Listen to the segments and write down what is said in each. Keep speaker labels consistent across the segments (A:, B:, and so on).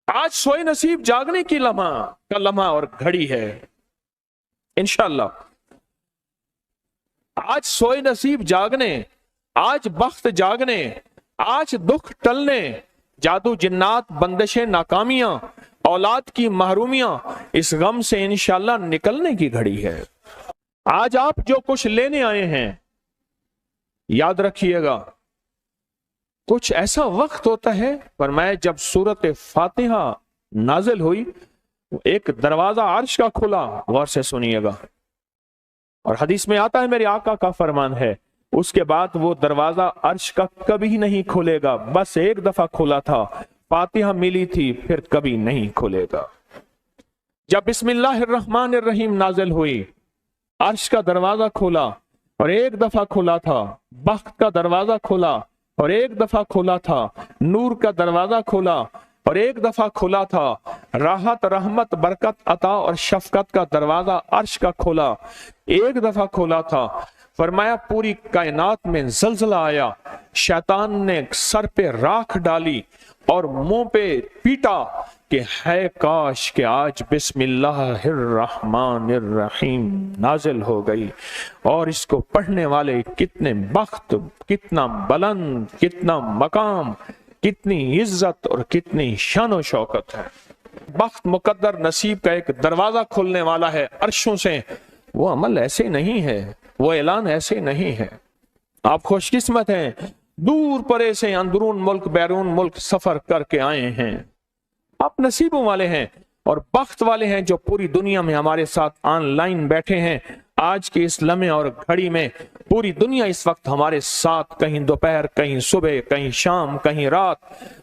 A: आज सोए नसीब जागने की लम्हा और घड़ी है इंशाअल्लाह। आज सोए नसीब जागने, आज बख्त जागने, आज दुख टलने, जादू जिन्नात बंदिशें नाकामियां, औलाद की महरूमियां, इस गम से इंशाअल्लाह निकलने की घड़ी है। आज आप जो कुछ लेने आए हैं, याद रखिएगा कुछ ऐसा वक्त होता है, फरमाया जब सूरत फातिहा नाजिल हुई, एक दरवाजा अर्श का खुला, गौर से सुनिएगा, और हदीस में आता है मेरे आका का फरमान है, उसके बाद वो दरवाजा अर्श का कभी नहीं खुलेगा, बस एक दफा खुला था, फातिहा मिली थी, फिर कभी नहीं खुलेगा। जब बिस्मिल्लाहिर्रहमानिर्रहीम नाजिल हुई, अर्श का दरवाजा खुला और एक दफा खुला था, बख्त का दरवाजा खुला और एक दफा खुला था, नूर का दरवाजा खुला और एक दफा खुला था, राहत रहमत बरकत अता और शफकत का दरवाजा अर्श का खुला, एक दफा खुला था। फरमाया पूरी कायनात में जलजला आया, शैतान ने सर पे राख डाली और मुंह पे पीटा कि है काश कि आज बिस्मिल्लाहिर्रहमानिर्रहीम नाजिल हो गई, और इसको पढ़ने वाले कितने बख्त, कितना बुलंद, कितना मकाम, कितनी इज्जत और कितनी शान शौकत है। बख्त मुकद्दर नसीब का एक दरवाजा खुलने वाला है अर्शों से। वो अमल ऐसे नहीं है, वो ऐलान ऐसे नहीं है। आप खुशकिस्मत हैं, दूर परे से अंदरून मुल्क बैरून मुल्क सफर करके आए हैं। आप नसीबों वाले हैं और बख्त वाले हैं जो पूरी दुनिया में हमारे साथ ऑनलाइन बैठे हैं। आज के इस लम्हे और घड़ी में पूरी दुनिया इस वक्त हमारे साथ, कहीं दोपहर, कहीं सुबह, कहीं शाम, कहीं रात,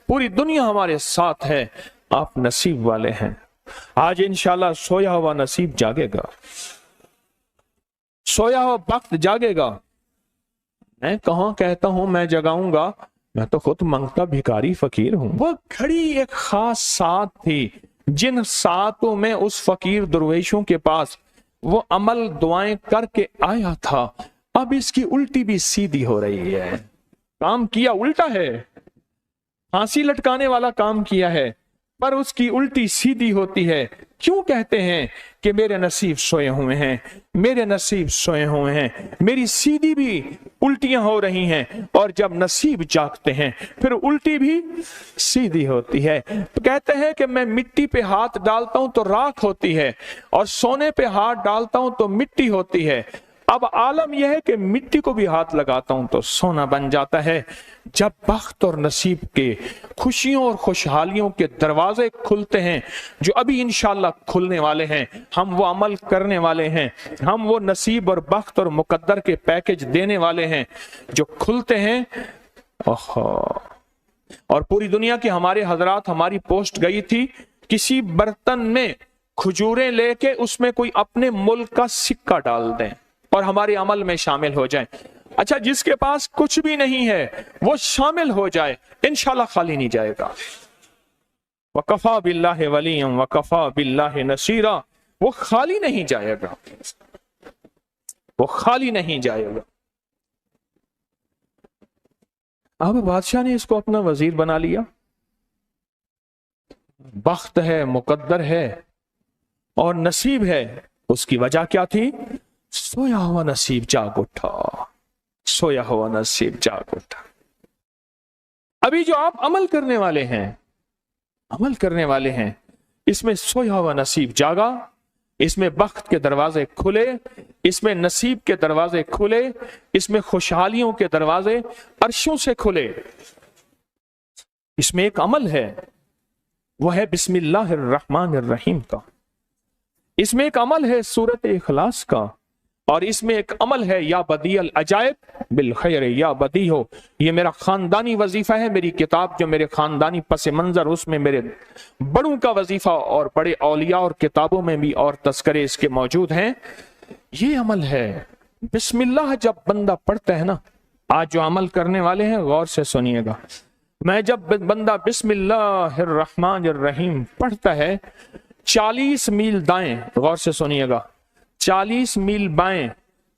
A: पूरी दुनिया हमारे साथ है। आप नसीब वाले हैं। आज इंशाल्लाह सोया हुआ नसीब जागेगा, सोया हुआ वक्त जागेगा। मैं कहाँ कहता हूं मैं जगाऊंगा, मैं तो खुद मांगता भिखारी फकीर हूं। वो घड़ी एक खास साथ थी, जिन सातों में उस फकीर दरवेशों के पास वो अमल दुआएं करके आया था, अब इसकी उल्टी भी सीधी हो रही है। काम किया उल्टा है, फांसी लटकाने वाला काम किया है, पर उसकी उल्टी सीधी होती है। क्यों कहते हैं कि मेरे नसीब सोए हुए हैं, मेरे नसीब सोए हुए हैं, मेरी सीधी भी उल्टियां हो रही हैं, और जब नसीब जागते हैं फिर उल्टी भी सीधी होती है। तो कहते हैं कि मैं मिट्टी पे हाथ डालता हूं तो राख होती है, और सोने पे हाथ डालता हूं तो मिट्टी होती है। अब आलम यह है कि मिट्टी को भी हाथ लगाता हूं तो सोना बन जाता है। जब बख्त और नसीब के खुशियों और खुशहालियों के दरवाजे खुलते हैं, जो अभी इंशाल्लाह खुलने वाले हैं, हम वो अमल करने वाले हैं, हम वो नसीब और बख्त और मुकद्दर के पैकेज देने वाले हैं जो खुलते हैं। और पूरी दुनिया के हमारे हजरात, हमारी पोस्ट गई थी, किसी बर्तन में खजूरें लेके उसमें कोई अपने मुल्क का सिक्का डाल दें और हमारे अमल में शामिल हो जाए। अच्छा, जिसके पास कुछ भी नहीं है वो शामिल हो जाए, इंशाल्लाह खाली नहीं जाएगा। वकफा बिल्लाहि वलिय्यम वकफा बिल्लाहि नसीरा, वो खाली नहीं जाएगा, वो खाली नहीं जाएगा। अब बादशाह ने इसको अपना वजीर बना लिया। बख्त है, मुकद्दर है और नसीब है। उसकी वजह क्या थी? सोया हुआ नसीब जाग उठा, सोया हुआ नसीब जाग उठा। अभी जो आप अमल करने वाले हैं, अमल करने वाले हैं, इसमें सोया हुआ नसीब जागा, इसमें बख्त के दरवाजे खुले, इसमें नसीब के दरवाजे खुले, इसमें खुशहालियों के दरवाजे अर्शों से खुले। इसमें एक अमल है, वो है बिस्मिल्लाहिर्रहमानिर्रहीम का। इसमें एक अमल है सूरत इखलास का, और इसमें एक अमल है या बदीअल अजायब बिल खैर या बदी हो। ये मेरा खानदानी वजीफा है, मेरी किताब जो मेरे खानदानी पस मंजर, उसमें मेरे बड़ों का वजीफा और बड़े औलिया और किताबों में भी और तस्करे इसके मौजूद हैं। ये अमल है बिस्मिल्लाह। जब बंदा पढ़ता है ना, आज जो अमल करने वाले हैं गौर से सुनिएगा, मैं जब बंदा बिस्मिल्लाहिर्रहमानिर्रहीम पढ़ता है, 40 मील दाएं, गौर से सुनिएगा, 40 मील बाएं,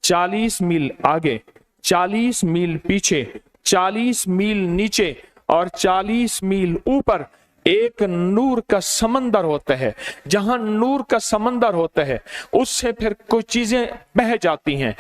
A: 40 मील आगे, 40 मील पीछे, 40 मील नीचे और 40 मील ऊपर, एक नूर का समंदर होता है, जहां नूर का समंदर होता है उससे फिर कुछ चीजें बह जाती हैं,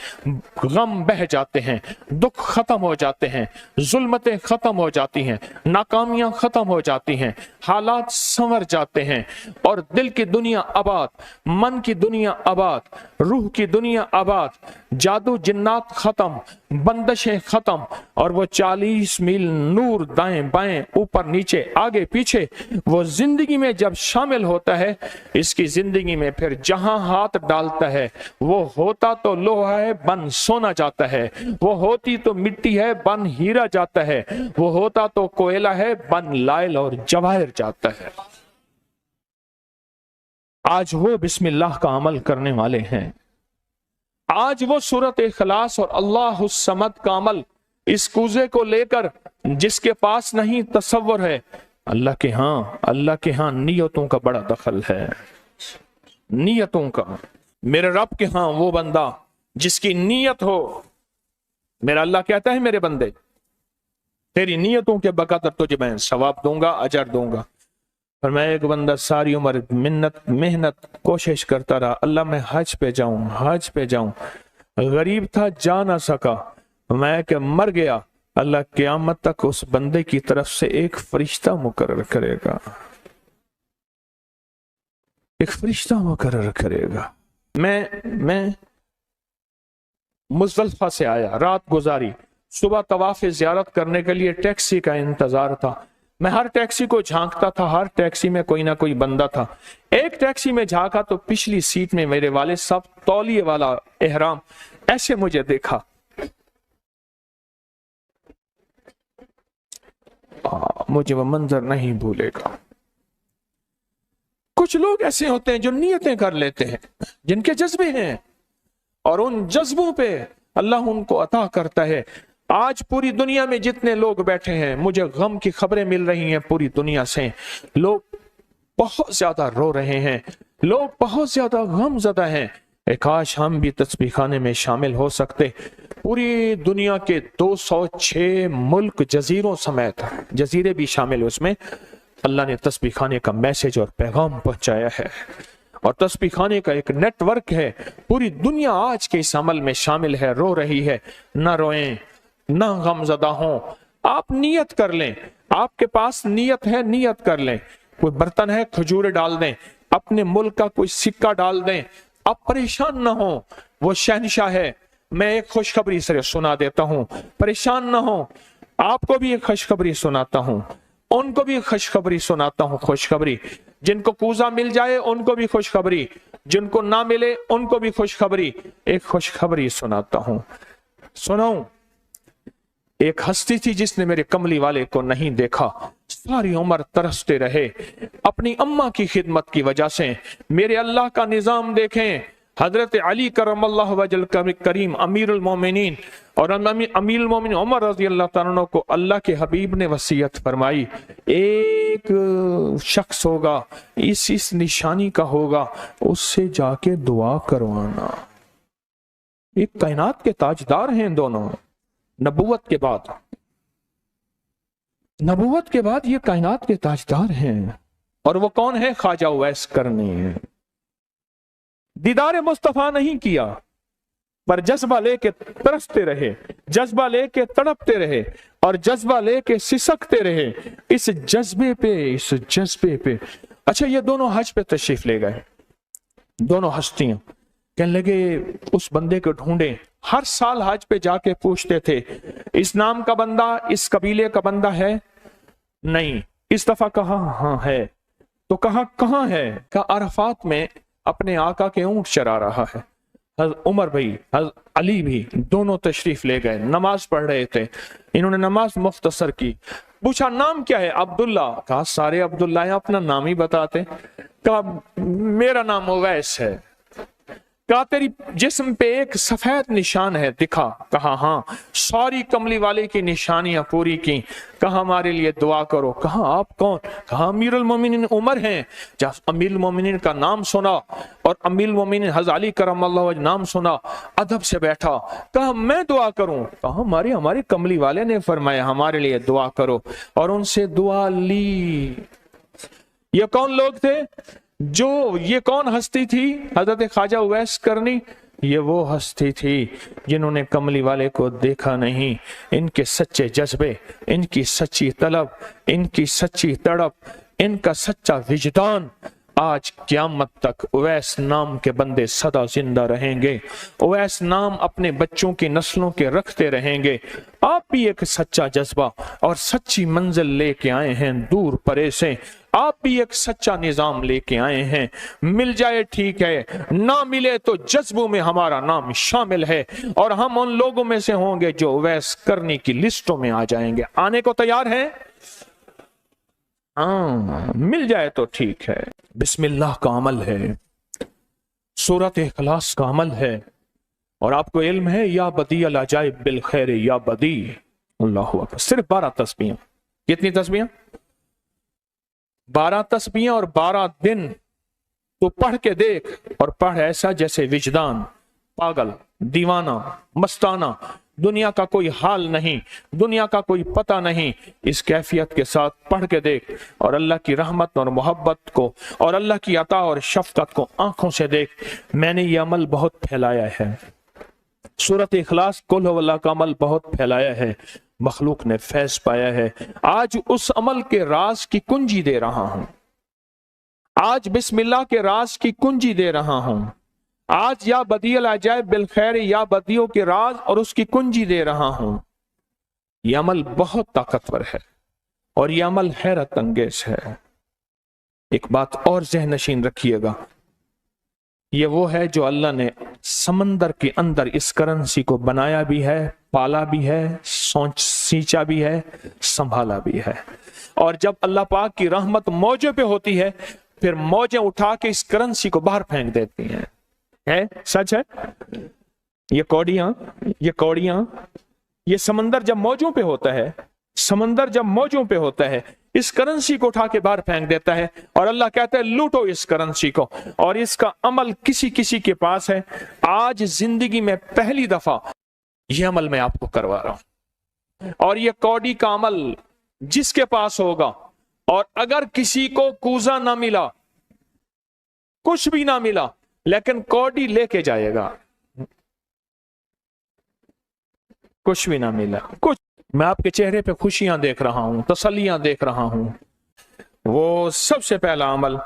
A: गम बह जाते हैं, दुख खत्म हो जाते हैं, जुल्मतें खत्म हो जाती हैं, नाकामियां खत्म हो जाती हैं, हालात संवर जाते हैं और दिल की दुनिया आबाद, मन की दुनिया आबाद, रूह की दुनिया आबाद, जादू जिन्नात खत्म, बंदशें खत्म और वो 40 मील नूर दाएं बाएं ऊपर नीचे आगे पीछे वो जिंदगी में जब शामिल होता है, इसकी जिंदगी में फिर जहां हाथ डालता है वो होता तो लोहा है बन सोना जाता है, वो होती तो मिट्टी है बन हीरा जाता है, वो होता तो कोयला है बन लाइल और जवाहिर जाता है। आज वो बिस्मिल्लाह का अमल करने वाले हैं, आज वो सूरत इखलास और अल्लाह समद का अमल इस कूजे को लेकर जिसके पास नहीं तसव्वुर है, अल्लाह के हां नियतों का बड़ा दखल है, नियतों का। मेरे रब के हां वो बंदा जिसकी नीयत हो, मेरा अल्लाह कहता है मेरे बंदे तेरी नीयतों के बकदर तुझे मैं सवाब दूंगा, अजर दूंगा। और मैं एक बंदा सारी उम्र मेहनत कोशिश करता रहा, अल्लाह मैं हज पे जाऊं, गरीब था जा ना सका, मैं क्या मर गया, अल्लाह क़यामत तक उस बंदे की तरफ से एक फरिश्ता मुकर्रर करेगा, एक फरिश्ता मुकर्रर करेगा। मैं मुज़दलिफ़ा से आया, रात गुजारी, सुबह तवाफ़ ज़ियारत करने के लिए टैक्सी का इंतजार था। मैं हर टैक्सी को झांकता था, हर टैक्सी में कोई ना कोई बंदा था। एक टैक्सी में झांका तो पिछली सीट में मेरे वाले साहब तौलिए वाला एहराम, ऐसे मुझे देखा, मुझे वो मंजर नहीं भूलेगा। कुछ लोग ऐसे होते हैं जो नियतें कर लेते हैं, जिनके जज्बे हैं और उन जज्बों पे अल्लाह उनको अता करता है। आज पूरी दुनिया में जितने लोग बैठे हैं, मुझे गम की खबरें मिल रही हैं पूरी दुनिया से, लोग बहुत ज्यादा रो रहे हैं, लोग बहुत ज्यादा गमज़दा हैं। काश हम भी तस्बीह खाने में शामिल हो सकते। पूरी दुनिया के 206 मुल्क जजीरों समेत, जजीरे भी शामिल उसमें, अल्लाह ने तस्बीह खाने का मैसेज और पैगाम पहुंचाया है और तस्बीह खाने का एक नेटवर्क है। पूरी दुनिया आज के इस अमल में शामिल है, रो रही है। ना रोएं, ना गमज़दा हों, आप नियत कर लें, आपके पास नियत है, नियत कर लें। कोई बर्तन है, खजूर डाल दें, अपने मुल्क का कोई सिक्का डाल दें, आप परेशान ना हो, वो शहनशाह है। मैं एक खुशखबरी से सुना देता हूं, परेशान ना हो, आपको भी एक खुशखबरी सुनाता हूं, उनको भी खुशखबरी सुनाता हूं। खुशखबरी, जिनको कूजा मिल जाए उनको भी खुशखबरी, जिनको ना मिले उनको भी खुशखबरी। एक खुशखबरी सुनाता हूं, सुनाऊं। एक हस्ती थी जिसने मेरे कमली वाले को नहीं देखा, सारी उम्र तरसते रहे अपनी अम्मा की खिदमत की वजह से। मेरे अल्लाह का निजाम देखें, हजरत अली करमल्लाहु वजल करीम अमीरुल मोमिनीन और अमीरुल मोमिनीन उमर रज़ी अल्लाह तआला अन्हु को अल्लाह के हबीब ने वसीयत फरमाई, एक शख्स होगा, इस निशानी का होगा, उससे जाके दुआ करवाना। एक कायनात के ताजदार हैं दोनों, नबूवत के बाद ये कायनात के ताजदार हैं। और वो कौन है? ख्वाजा उवैस करनी है। दीदार मुस्तफा नहीं किया, पर जज्बा लेके तरसते रहे, जज्बा लेके तड़पते रहे और जज्बा लेके सिसकते रहे। इस जज्बे पे अच्छा, ये दोनों हज पे तशरीफ ले गए, दोनों हस्तियां। कहने लगे उस बंदे को ढूंढे। हर साल हज पे जाके पूछते थे, इस नाम का बंदा, इस कबीले का बंदा है? नहीं। इस दफा कहा हाँ है। तो कहा कहाँ है? कहा अरफात में अपने आका के ऊंट चरा रहा है। उमर भाई, अली भी, दोनों तशरीफ ले गए, नमाज पढ़ रहे थे। इन्होंने नमाज मुख्तसर की। पूछा नाम क्या है? अब्दुल्ला। कहा सारे अब्दुल्ला हैं, अपना नाम ही बताते। कहा मेरा नाम उवैस है। कहा तेरी जिस्म पे एक सफेद निशान है, दिखा। कहा हाँ। सारी कमली वाले की निशानियां पूरी की। कहा हमारे लिए दुआ करो। कहा आप कौन? कहा अमीरुल मोमिनीन उमर हैं। जब अमीरुल मोमिनीन का नाम सुना और अमीरुल मोमिनीन हज़रत अली करमल्लाहु वजह नाम सुना, अदब से बैठा। कहा मैं दुआ करूं? कहा हमारे कमली वाले ने फरमाया हमारे लिए दुआ करो। और उनसे दुआ ली। یہ کون لوگ تھے؟ یہ کون ہستی تھی؟ حضرت خواجہ اویس کرنی، یہ وہ ہستی تھی جنہوں نے کملی والے کو دیکھا نہیں۔ ان کے سچے جذبے، ان کی سچی طلب، ان کی سچی تڑپ، ان کا سچا وجدان، آج قیامت تک اویس نام کے بندے سدا زندہ رہیں گے۔ اویس نام اپنے بچوں کی نسلوں کے رکھتے رہیں گے۔ آپ بھی ایک سچا جذبہ اور سچی منزل لے کے آئے ہیں دور پرے سے، آپ بھی ایک سچا نظام لے کے آئے ہیں۔ مل جائے ٹھیک ہے، نہ ملے تو جذبوں میں ہمارا نام شامل ہے، اور ہم ان لوگوں میں سے ہوں گے جو اویس کرنی کی لسٹوں میں آ جائیں گے۔ آنے کو تیار ہیں؟ مل جائے تو ٹھیک ہے۔ بسم اللہ کا عمل ہے، سورۃ اخلاص کا عمل ہے، اور آپ کو علم ہے یا بدیع العجائب بالخیر یا بدیع۔ اللہ اکبر۔ صرف 12 تسبیحیں۔ کتنی تسبیحیں؟ 12 تسبیحیں اور 12 دن تو پڑھ کے دیکھ، اور پڑھ ایسا جیسے وجدان پاگل، دیوانہ، مستانہ، دنیا کا کوئی حال نہیں، دنیا کا کوئی پتہ نہیں، اس کیفیت کے ساتھ پڑھ کے دیکھ، اور اللہ کی رحمت اور محبت کو اور اللہ کی عطا اور شفقت کو آنکھوں سے دیکھ۔ میں نے یہ عمل بہت پھیلایا ہے، سورۃ اخلاص قل ہو اللہ کا عمل بہت پھیلایا ہے، مخلوق نے فیض پایا ہے۔ آج اس عمل کے راز کی کنجی دے رہا ہوں، آج بسم اللہ کے راز کی کنجی دے رہا ہوں، آج یا بدیع العجائب بالخیر یا بدیعوں کے راز اور اس کی کنجی دے رہا ہوں۔ یہ عمل بہت طاقتور ہے اور یہ عمل حیرت انگیز ہے۔ ایک بات اور ذہن نشین رکھیے گا، یہ وہ ہے جو اللہ نے سمندر کے اندر اس کرنسی کو بنایا بھی ہے، پالا بھی ہے، سینچا بھی ہے، سنبھالا بھی ہے، اور جب اللہ پاک کی رحمت موجوں پہ ہوتی ہے پھر موجیں اٹھا کے اس کرنسی کو باہر پھینک دیتی ہیں۔ ہے سچ ہے؟ یہ کوڑیاں یہ سمندر جب موجوں پہ ہوتا ہے، سمندر جب موجوں پہ ہوتا ہے اس کرنسی کو اٹھا کے باہر پھینک دیتا ہے، اور اللہ کہتا ہے لوٹو اس کرنسی کو، اور اس کا عمل کسی کسی کے پاس ہے۔ آج زندگی میں پہلی دفعہ یہ عمل میں آپ کو کروا رہا ہوں، اور یہ کوڑی کا عمل جس کے پاس ہوگا، اور اگر کسی کو کوزہ نہ ملا، کچھ بھی نہ ملا، لیکن کوڑی لے کے جائے گا، کچھ بھی نہ ملا، کچھ میں آپ کے چہرے پہ خوشیاں دیکھ رہا ہوں، تسلیاں دیکھ رہا ہوں۔ وہ سب سے پہلا عمل،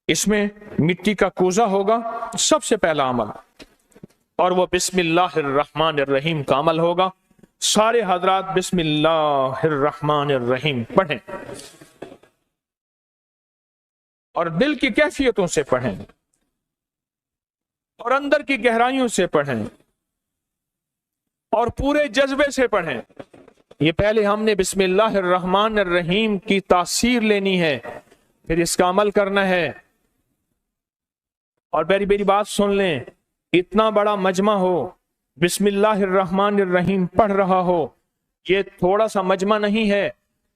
A: اس میں مٹی کا کوزہ ہوگا، سب سے پہلا عمل، اور وہ بسم اللہ الرحمن الرحیم کا عمل ہوگا۔ سارے حضرات بسم اللہ الرحمن الرحیم پڑھیں، اور دل کی کیفیتوں سے پڑھیں، اور اندر کی گہرائیوں سے پڑھیں، اور پورے جذبے سے پڑھیں۔ یہ پہلے ہم نے بسم اللہ الرحمن الرحیم کی تاثیر لینی ہے، پھر اس کا عمل کرنا ہے۔ اور میری بات سن لیں، اتنا بڑا مجمع ہو، بسم اللہ الرحمن الرحیم پڑھ رہا ہو، یہ تھوڑا سا مجمع نہیں ہے،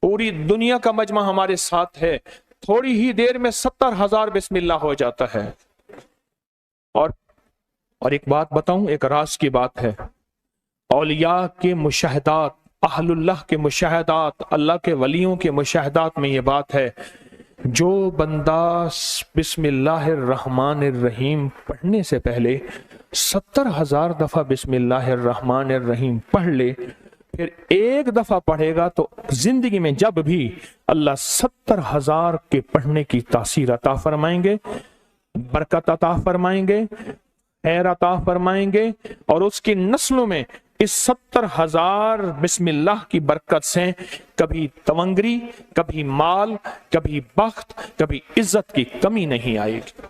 A: پوری دنیا کا مجمع ہمارے ساتھ ہے، تھوڑی ہی دیر میں 70,000 بسم اللہ ہو جاتا ہے۔ اور ایک بات بتاؤں، ایک راز کی بات ہے، اولیاء کے مشاہدات، اہل اللہ کے مشاہدات، اللہ کے ولیوں کے مشاہدات میں یہ بات ہے، جو بندہ بسم اللہ الرحمن الرحیم پڑھنے سے پہلے 70,000 دفعہ بسم اللہ الرحمن الرحیم پڑھ لے، پھر ایک دفعہ پڑھے گا تو زندگی میں جب بھی اللہ 70,000 کے پڑھنے کی تاثیر عطا فرمائیں گے، برکت عطا فرمائیں گے، خیر عطا فرمائیں گے، اور اس کی نسلوں میں اس 70,000 بسم اللہ کی برکت سے کبھی تونگری، کبھی مال، کبھی بخت، کبھی عزت کی کمی نہیں آئے گی۔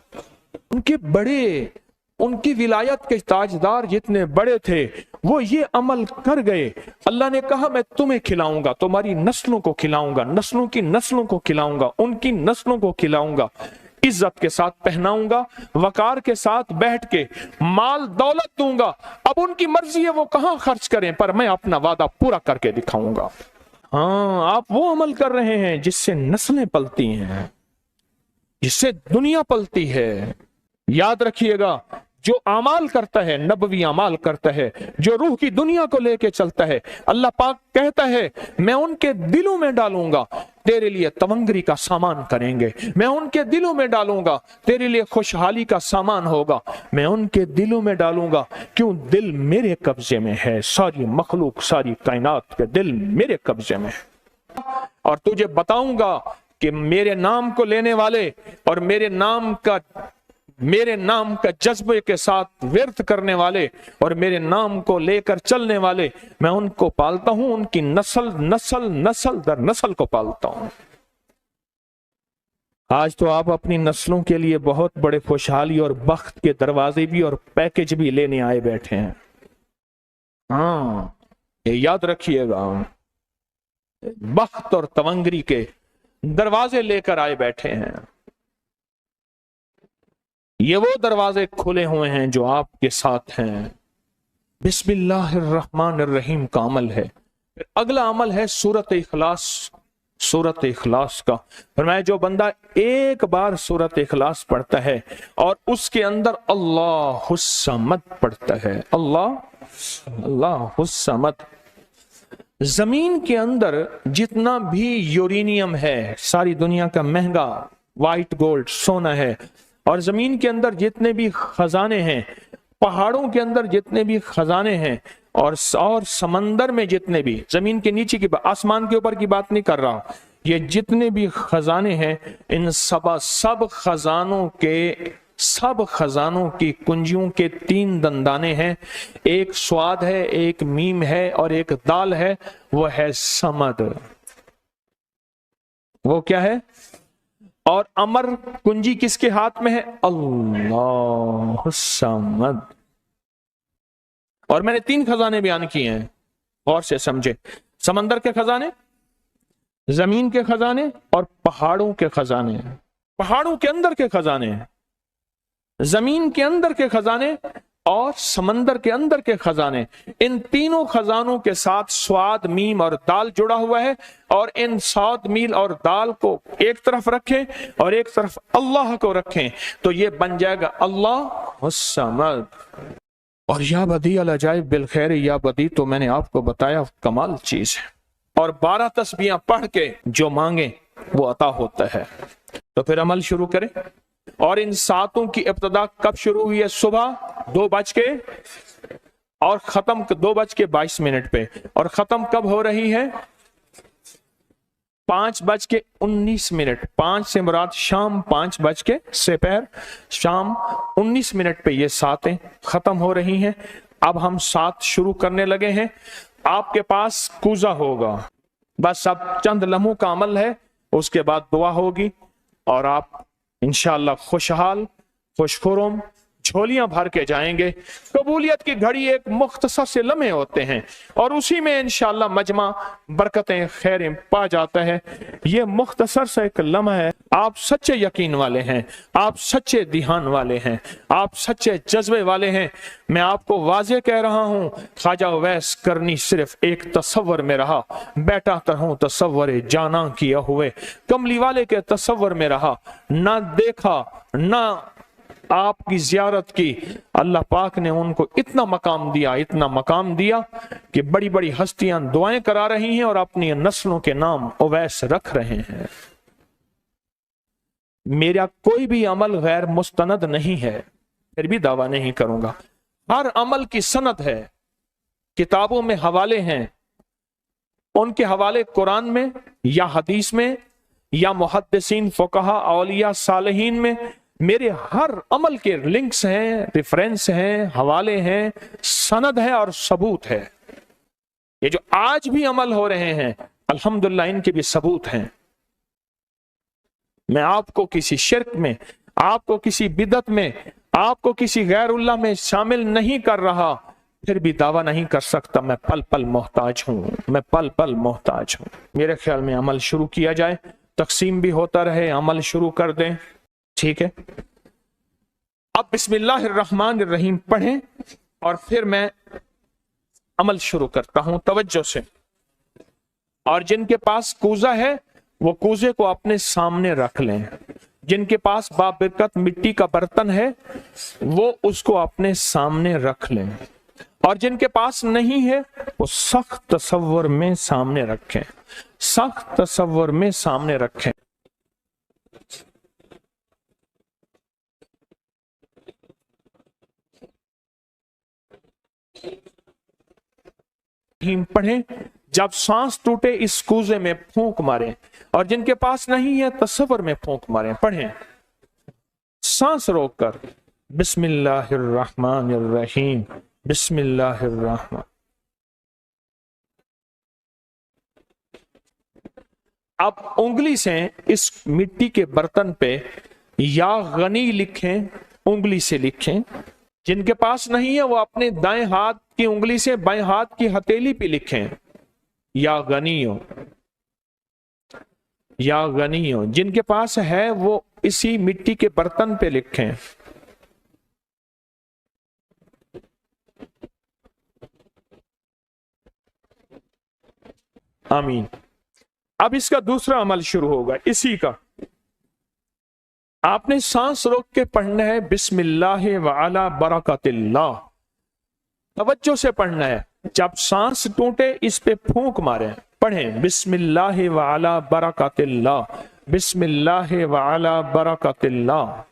A: ان کی ولایت کے تاجدار جتنے بڑے تھے وہ یہ عمل کر گئے، اللہ نے کہا میں تمہیں کھلاؤں گا، تمہاری نسلوں کو کھلاؤں گا، نسلوں کی نسلوں کو کھلاؤں گا، ان کی نسلوں کو کھلاؤں گا، عزت کے ساتھ پہناؤں گا، وقار کے ساتھ بیٹھ کے مال دولت دوں گا، اب ان کی مرضی ہے وہ کہاں خرچ کریں، پر میں اپنا وعدہ پورا کر کے دکھاؤں گا۔ ہاں، آپ وہ عمل کر رہے ہیں جس سے نسلیں پلتی ہیں، جس سے دنیا پلتی ہے۔ یاد رکھیے گا، जो अमाल करता है, नबवी अमाल करता है, जो रूह की दुनिया को लेके चलता है, अल्लाह पाक कहता है मैं उनके दिलों में डालूंगा, तेरे लिए तवंगरी का सामान करेंगे, मैं उनके दिलों में डालूंगा, तेरे लिए खुशहाली का सामान होगा, मैं उनके दिलों में डालूंगा। क्यों? दिल मेरे कब्जे में है, सारी मखलूक, सारी कायनात के दिल मेरे कब्जे में है। और तुझे बताऊंगा कि मेरे नाम को लेने वाले और मेरे नाम का जज्बे के साथ व्यर्थ करने वाले और मेरे नाम को लेकर चलने वाले, मैं उनको पालता हूं, उनकी नस्ल दर नस्ल को पालता हूं। आज तो आप अपनी नस्लों के लिए बहुत बड़े खुशहाली और बख्त के दरवाजे भी और पैकेज भी लेने आए बैठे हैं। हाँ, ये याद रखिएगा, बख्त और तवंगरी के दरवाजे लेकर आए बैठे हैं। ये वो दरवाजे खुले हुए हैं जो आपके साथ हैं। बिस्मिल्लाहिर्रहमानिर्रहीम का अमल है। फिर अगला अमल है सूरत इखलास। सूरत इखलास का फरमाया जो बंदा एक बार सूरत इखलास पढ़ता है और उसके अंदर अल्लाहुस समद पढ़ता है, अल्लाहुस समद, जमीन के अंदर जितना भी यूरेनियम है, सारी दुनिया का महंगा व्हाइट गोल्ड सोना है, और जमीन के अंदर जितने भी खजाने हैं, पहाड़ों के अंदर जितने भी खजाने हैं, और समंदर में जितने भी, जमीन के नीचे की, आसमान के ऊपर की बात नहीं कर रहा, ये जितने भी खजाने हैं, इन सब खजानों की कुंजियों के 3 दंदाने हैं। एक स्वाद है, एक मीम है और एक दाल है, वो है समद। वो क्या है? और अमर कुंजी किसके हाथ में है? अल्लाह समद। और मैंने 3 खजाने बयान किए हैं, गौर से समझे। समंदर के खजाने, जमीन के खजाने और पहाड़ों के खजाने। पहाड़ों के अंदर के खजाने, जमीन के अंदर के खजाने और समंदर के अंदर के खजाने। इन तीनों खजानों के साथ स्वाद, मीम और दाल जुड़ा हुआ है, और इन स्वाद, मील और दाल को एक तरफ रखें और एक तरफ अल्लाह को रखें, तो ये बन जाएगा अल्लाह समद। और या बदी अल अजाइब बिल खैर, या बदी तो मैंने आपको बताया कमाल चीज है। और 12 तस्बीहां पढ़ के जो मांगे वो अता होता है। तो फिर अमल शुरू करें। और इन 7 की इब्तिदा कब शुरू हुई है? सुबह 2 बज के और खत्म 2:22 पे, और खत्म कब हो रही है? 5:19। 5 से मुराद शाम 5 बज के सेपहर शाम 19 पे ये 7 खत्म हो रही हैं। अब हम 7 शुरू करने लगे हैं। आपके पास कूजा होगा, बस अब चंद लम्हों का अमल है, उसके बाद दुआ होगी और आप इंशाअल्लाह खुशहाल खुशखुरम झोलियां भर के जाएंगे। कबूलियत की घड़ी एक मुख्तसर से लम्हे होते हैं और उसी में इंशाअल्लाह मजमा बरकतें खैरें पा जाता है। ये मुख्तसर सा एक लम्हा है। आप सच्चे यकीन वाले हैं, आप सच्चे ध्यान वाले हैं, आप सच्चे जज्बे वाले हैं। मैं आपको वाजे कह रहा हूं, ख्वाजा उवैस करनी सिर्फ एक तसव्वुर में रहा, बैठा तरहूं तसव्वुर जाना किया हुए, कमली वाले के तसव्वुर में रहा, ना देखा ना आपकी जियारत की। अल्लाह पाक ने उनको इतना मकाम दिया कि बड़ी बड़ी हस्तियां दुआएं करा रही हैं और अपनी नस्लों के नाम उवैस रख रहे हैं। मेरा कोई भी अमल गैर मुस्तनद नहीं है, फिर भी दावा नहीं करूंगा। हर अमल की सनद है, किताबों में हवाले हैं, उनके हवाले कुरान में या हदीस में या मुहद्दिसीन फुकहा औलिया सालिहीन में। मेरे हर अमल के लिंक्स हैं, रेफरेंस हैं, हवाले हैं, सनद है और सबूत है। ये जो आज भी अमल हो रहे हैं अल्हम्दुलिल्लाह इनके भी सबूत हैं। मैं आपको किसी शिर्क में, आपको किसी बिदत में, आपको किसी गैरुल्लाह में शामिल नहीं कर रहा, फिर भी दावा नहीं कर सकता मैं पल पल मोहताज हूं, मैं पल पल मोहताज हूं। मेरे ख्याल में अमल शुरू किया जाए, तकसीम भी होता रहे, अमल शुरू कर दें, ठीक है। अब बिस्मिल्लाहिर्रहमानिर्रहीम पढ़ें और फिर मैं अमल शुरू करता हूं तवज्जो से। और जिनके पास कूजा है वो कूजे को अपने सामने रख लें। जिनके पास बाबरकत मिट्टी का बर्तन है वो उसको अपने सामने रख लें, और जिनके पास नहीं है वो सख्त तसव्वुर में सामने रखें, सख्त तसव्वुर में सामने रखें। पढ़ें, जब सांस टूटे इस कूजे में फूंक मारें, और जिनके पास नहीं है तसव्वुर में फूंक मारें। पढ़ें सांस रोककर, बिस्मिल्लाहिर्रहमानिर्रहीम, बिस्मिल्लाहिर्रहमान। अब उंगली से इस मिट्टी के बर्तन पे या गनी लिखें, उंगली से लिखें। जिनके पास नहीं है वो अपने दाएं हाथ की उंगली से बाएं हाथ की हथेली पे लिखें, या गनियो, या गनियो। जिनके पास है वो इसी मिट्टी के बर्तन पे लिखें। आमीन। अब इसका दूसरा अमल शुरू होगा इसी का। आपने सांस रोक के पढ़ना है बिस्मिल्लाह व अला बरकतिल्लाह, तवज्जो से पढ़ना है। जब सांस टूटे इस पे फूंक मारे। पढ़ें बिस्मिल्लाह व अला बरकतिल्लाह, बिस्मिल्लाह व अला बरकतिल्लाह।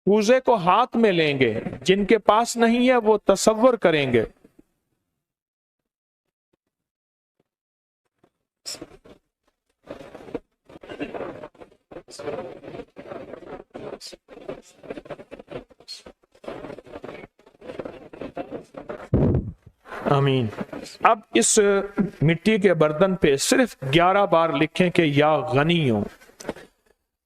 A: कूजे को हाथ में लेंगे, जिनके पास नहीं है वो तसव्वुर करेंगे। आमीन। अब इस मिट्टी के बर्तन पे सिर्फ 11 बार लिखें कि या गनी हो।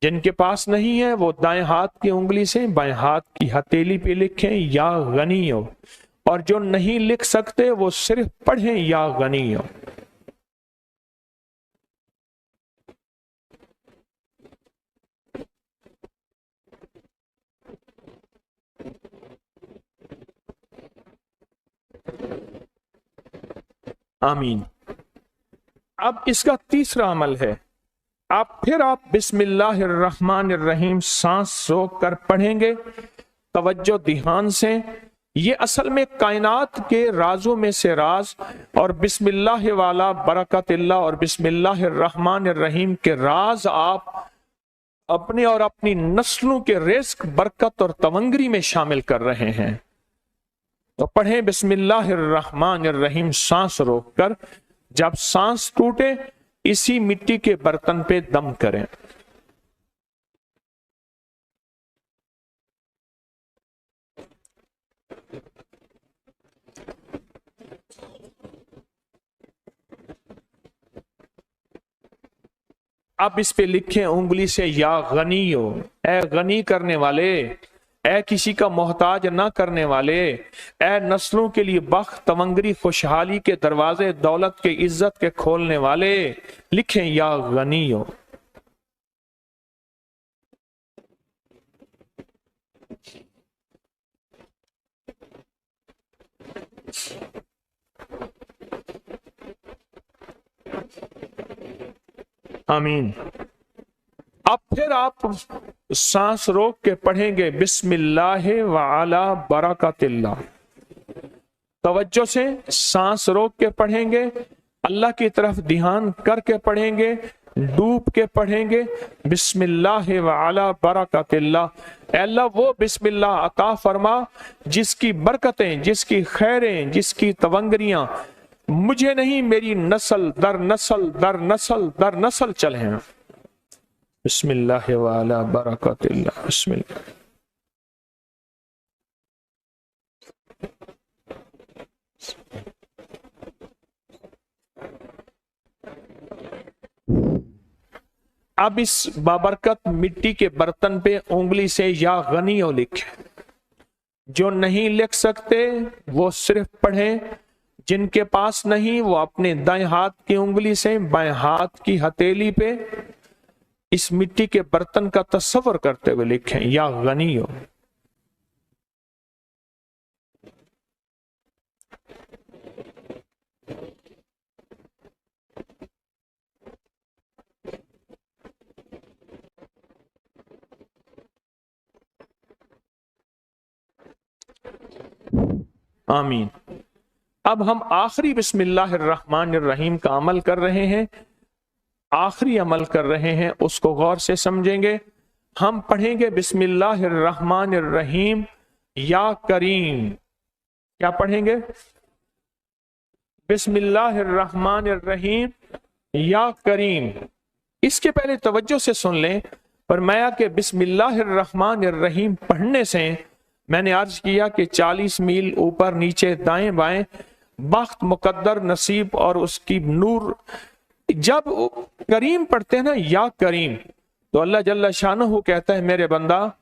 A: जिनके पास नहीं है वो दाएं हाथ की उंगली से बाएं हाथ की हथेली पे लिखें या गनी हो, और जो नहीं लिख सकते वो सिर्फ पढ़ें या गनी हो। आमीन। अब इसका तीसरा अमल है, आप बिस्मिल्लाहिर्रहमानिर्रहीम सांस रोक कर पढ़ेंगे, तवज्जो ध्यान से। ये असल में कायनात के राजों में से राज, और बिस्मिल्लाह वाला बरकतिल्लाह और बिस्मिल्लाहिर्रहमानिर्रहीम के राज आप अपने और अपनी नस्लों के रिस्क, बरकत और तवंगरी में शामिल कर रहे हैं। तो पढ़ें बिस्मिल्लाहिर्रहमानिर्रहीम सांस रोककर। जब सांस टूटे इसी मिट्टी के बर्तन पे दम करें। अब इस पे लिखें उंगली से या गनी हो, ए गनी करने वाले, ए किसी का मोहताज ना करने वाले, ए नस्लों के लिए बख्त, तवंगरी, खुशहाली के दरवाजे, दौलत के, इज्जत के खोलने वाले। लिखें या गनी हो। आमीन। अब फिर आप सांस रोक के पढ़ेंगे बिस्मिल्लाह व अला बरकतिल्लाह। तवज्जो से सांस रोक के पढ़ेंगे, अल्लाह की तरफ ध्यान करके पढ़ेंगे, डूब के पढ़ेंगे बिस्मिल्लाह व अला बरकतिल्लाह। अल्लाह वो बिस्मिल्लाह अता फरमा जिसकी बरकतें, जिसकी खैरें, जिसकी तवंगरियां मुझे नहीं मेरी नस्ल दर नस्ल दर नस्ल दर नस्ल चले हैं। बिस्मिल्लाह व अला बरकतिल्लाह। बिस्मिल्लाह। अब इस बाबरकत मिट्टी के बर्तन पे उंगली से या गनियो लिखे। जो नहीं लिख सकते वो सिर्फ पढ़ें, जिनके पास नहीं वो अपने दाएं हाथ की उंगली से बाएं हाथ की हथेली पे इस मिट्टी के बर्तन का तस्वर करते हुए लिखें या गनियो। आमीन। अब हम आखिरी बिस्मिल्लाहिर्रहमानिर्रहीम का अमल कर रहे हैं, आखिरी अमल कर रहे हैं, उसको गौर से समझेंगे। हम पढ़ेंगे बिस्मिल्लाहिर्रहमानिर्रहीम या करीम। क्या पढ़ेंगे? बिस्मिल्लाहिर्रहमानिर्रहीम या करीम। इसके पहले तवज्जो से सुन लें, फरमाया कि बिस्मिल्लाहिर्रहमानिर्रहीम पढ़ने से मैंने अर्ज किया कि 40 मील ऊपर नीचे दाएं बाएं बख्त, मुकद्दर, नसीब और उसकी नूर। जब करीम पढ़ते हैं ना, या करीम, तो अल्लाह जल्ला शानहू कहता है मेरे बंदा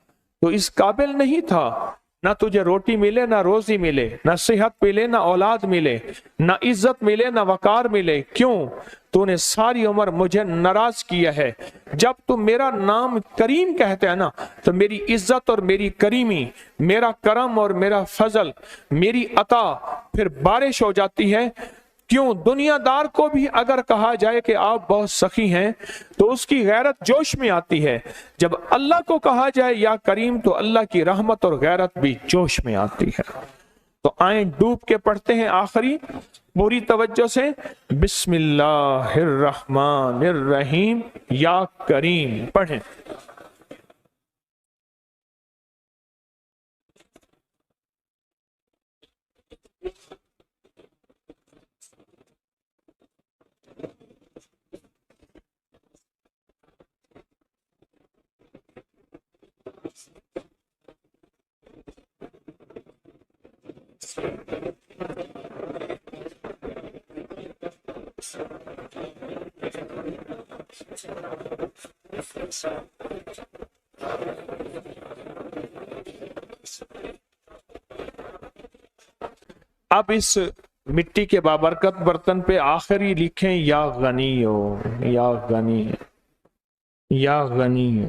A: तो इस काबिल नहीं था, ना तुझे रोटी मिले, ना रोजी मिले, ना सेहत मिले, ना औलाद मिले, ना इज्जत मिले, ना वकार मिले। क्यों? तूने सारी उम्र मुझे नाराज किया है। जब तू मेरा नाम करीम कहते हैं ना, तो मेरी इज्जत और मेरी करीमी, मेरा करम और मेरा फजल, मेरी अता फिर बारिश हो जाती है। क्यों? दुनियादार को भी अगर कहा जाए कि आप बहुत सखी हैं तो उसकी गैरत जोश में आती है। जब अल्लाह को कहा जाए या करीम, तो अल्लाह की रहमत और गैरत भी जोश में आती है। तो आए डूब के पढ़ते हैं आखिरी पूरी तवज्जो से, बिस्मिल्लाहिर्रहमानिर्रहीम या करीम पढ़ें। अब इस मिट्टी के बाबरकत बर्तन पे आखिरी लिखें या गनी हो, या गनी, या गनी।